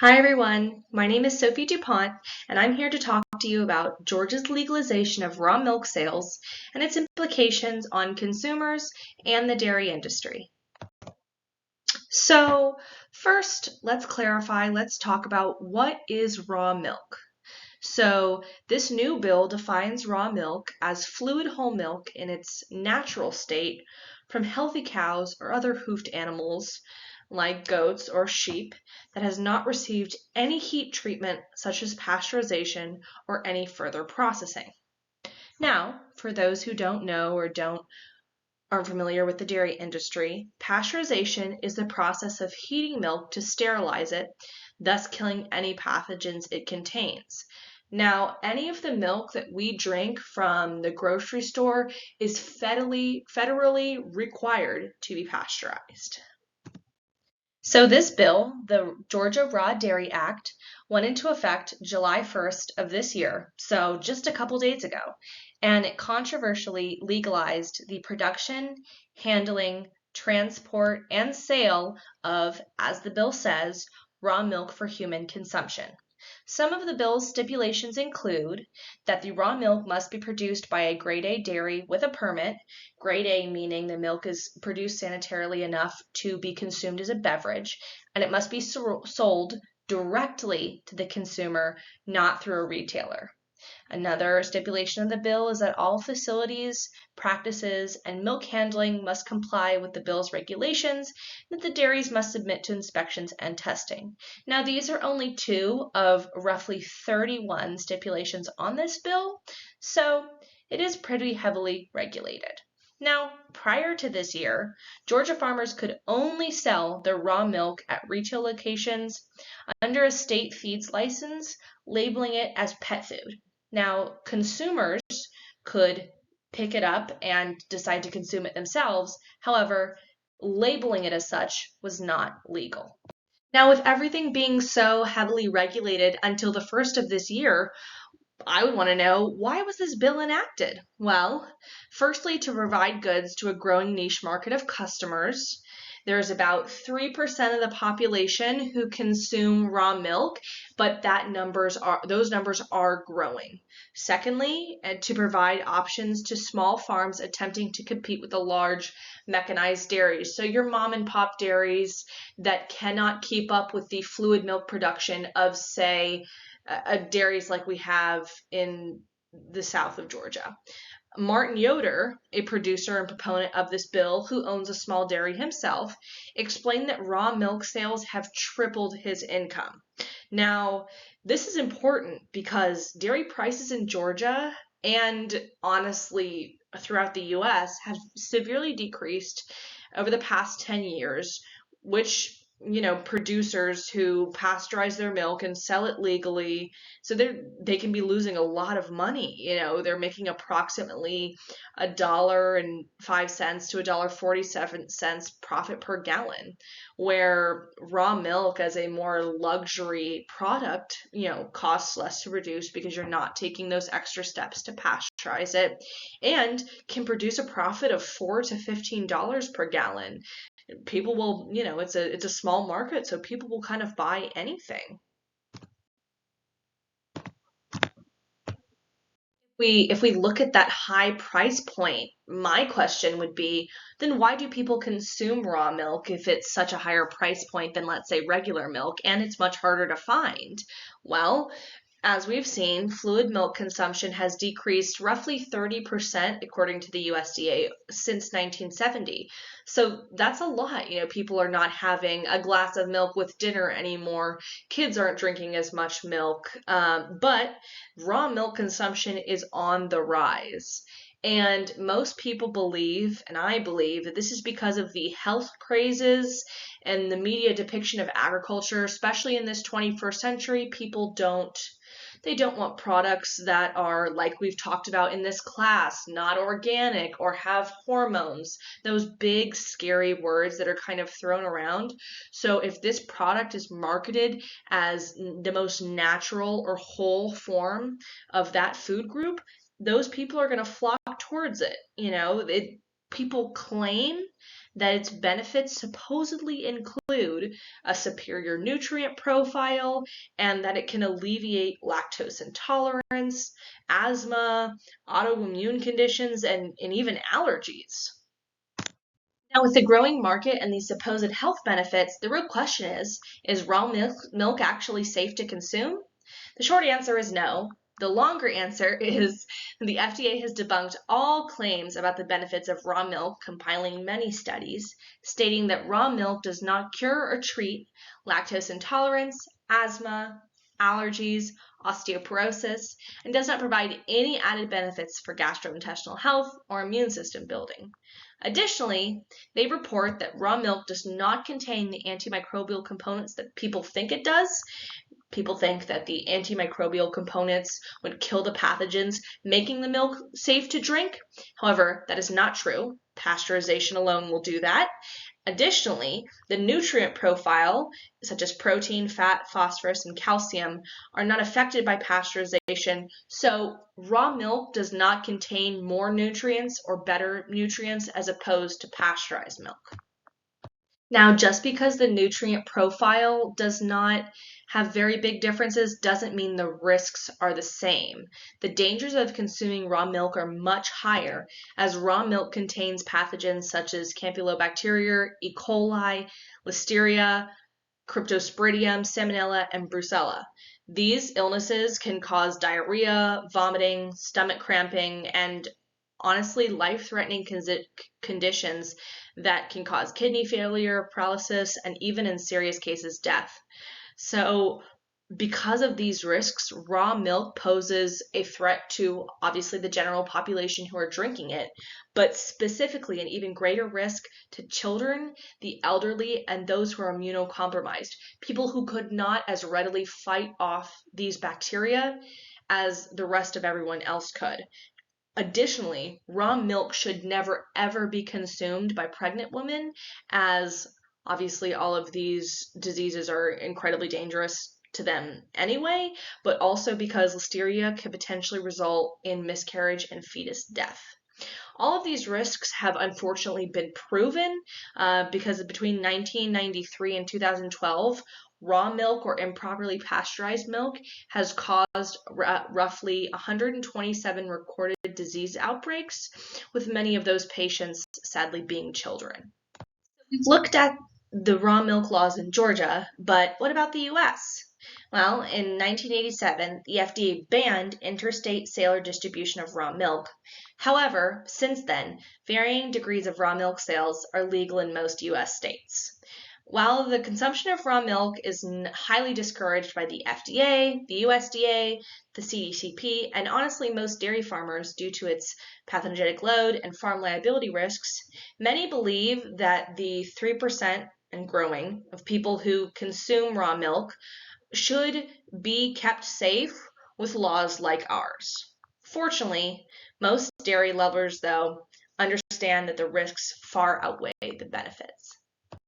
Hi everyone, my name is Sophie DuPont, and I'm here to talk to you about Georgia's legalization of raw milk sales and its implications on consumers and the dairy industry. So, first, let's talk about what is raw milk. So, this new bill defines raw milk as fluid whole milk in its natural state from healthy cows or other hoofed animals like goats or sheep that has not received any heat treatment such as pasteurization or any further processing. Now, for those who don't know or don't aren't familiar with the dairy industry, pasteurization is the process of heating milk to sterilize it, thus killing any pathogens it contains. Now, any of the milk that we drink from the grocery store is federally required to be pasteurized. So this bill, the Georgia Raw Dairy Act, went into effect July 1st of this year, so just a couple days ago, and it controversially legalized the production, handling, transport, and sale of, as the bill says, raw milk for human consumption. Some of the bill's stipulations include that the raw milk must be produced by a grade A dairy with a permit, grade A meaning the milk is produced sanitarily enough to be consumed as a beverage, and it must be sold directly to the consumer, not through a retailer. Another stipulation of the bill is that all facilities, practices, and milk handling must comply with the bill's regulations, and that the dairies must submit to inspections and testing. Now, these are only two of roughly 31 stipulations on this bill, so it is pretty heavily regulated. Now, prior to this year, Georgia farmers could only sell their raw milk at retail locations under a state feeds license, labeling it as pet food. Now, consumers could pick it up and decide to consume it themselves. However, labeling it as such was not legal. Now, with everything being so heavily regulated until the first of this year, I would want to know, why was this bill enacted? Well, firstly, to provide goods to a growing niche market of customers. There's about 3% of the population who consume raw milk, but those numbers are growing. Secondly, to provide options to small farms attempting to compete with the large mechanized dairies. So your mom and pop dairies that cannot keep up with the fluid milk production of, say, dairies like we have in the south of Georgia. Martin Yoder, a producer and proponent of this bill who owns a small dairy himself, explained that raw milk sales have tripled his income. Now, this is important because dairy prices in Georgia and honestly throughout the US have severely decreased over the past 10 years, which producers who pasteurize their milk and sell it legally, so they can be losing a lot of money. They're making approximately $1.05 to $1.47 profit per gallon, where raw milk as a more luxury product, costs less to produce because you're not taking those extra steps to pasteurize it, and can produce a profit of $4 to $15 per gallon. People will, it's a small market, so people will kind of buy anything. If we look at that high price point, my question would be, then why do people consume raw milk if it's such a higher price point than, let's say, regular milk, and it's much harder to find? Well, as we've seen, fluid milk consumption has decreased roughly 30% according to the USDA since 1970. So that's a lot. People are not having a glass of milk with dinner anymore. Kids aren't drinking as much milk. But raw milk consumption is on the rise. And most people believe, and I believe, that this is because of the health crazes and the media depiction of agriculture, especially in this 21st century. People don't want products that are, like we've talked about in this class, not organic or have hormones, those big scary words that are kind of thrown around. So if this product is marketed as the most natural or whole form of that food group, those people are going to flock towards it. People claim that its benefits supposedly include a superior nutrient profile and that it can alleviate lactose intolerance, asthma, autoimmune conditions, and even allergies. Now, with the growing market and these supposed health benefits, the real question is raw milk actually safe to consume? The short answer is no. The longer answer is the FDA has debunked all claims about the benefits of raw milk, compiling many studies stating that raw milk does not cure or treat lactose intolerance, asthma, allergies, osteoporosis, and does not provide any added benefits for gastrointestinal health or immune system building. Additionally, they report that raw milk does not contain the antimicrobial components that people think it does. People think that the antimicrobial components would kill the pathogens, making the milk safe to drink. However, that is not true. Pasteurization alone will do that. Additionally, the nutrient profile, such as protein, fat, phosphorus, and calcium, are not affected by pasteurization, so raw milk does not contain more nutrients or better nutrients as opposed to pasteurized milk. Now, just because the nutrient profile does not have very big differences doesn't mean the risks are the same. The dangers of consuming raw milk are much higher, as raw milk contains pathogens such as Campylobacteria, E. coli, Listeria, Cryptosporidium, Salmonella, and Brucella. These illnesses can cause diarrhea, vomiting, stomach cramping, and honestly life-threatening conditions that can cause kidney failure, paralysis, and even in serious cases, death. So because of these risks, raw milk poses a threat to obviously the general population who are drinking it, but specifically an even greater risk to children, the elderly, and those who are immunocompromised, people who could not as readily fight off these bacteria as the rest of everyone else could. Additionally, raw milk should never ever be consumed by pregnant women, as obviously all of these diseases are incredibly dangerous to them anyway, but also because Listeria could potentially result in miscarriage and fetus death. All of these risks have unfortunately been proven because between 1993 and 2012, raw milk or improperly pasteurized milk has caused roughly 127 recorded disease outbreaks, with many of those patients sadly being children. We've looked at the raw milk laws in Georgia, but what about the US? Well, in 1987, the FDA banned interstate sale or distribution of raw milk. However, since then, varying degrees of raw milk sales are legal in most US states. While the consumption of raw milk is highly discouraged by the FDA, the USDA, the CDCP, and honestly most dairy farmers due to its pathogenic load and farm liability risks, many believe that the 3% and growing of people who consume raw milk should be kept safe with laws like ours. Fortunately, most dairy lovers, though, understand that the risks far outweigh the benefits.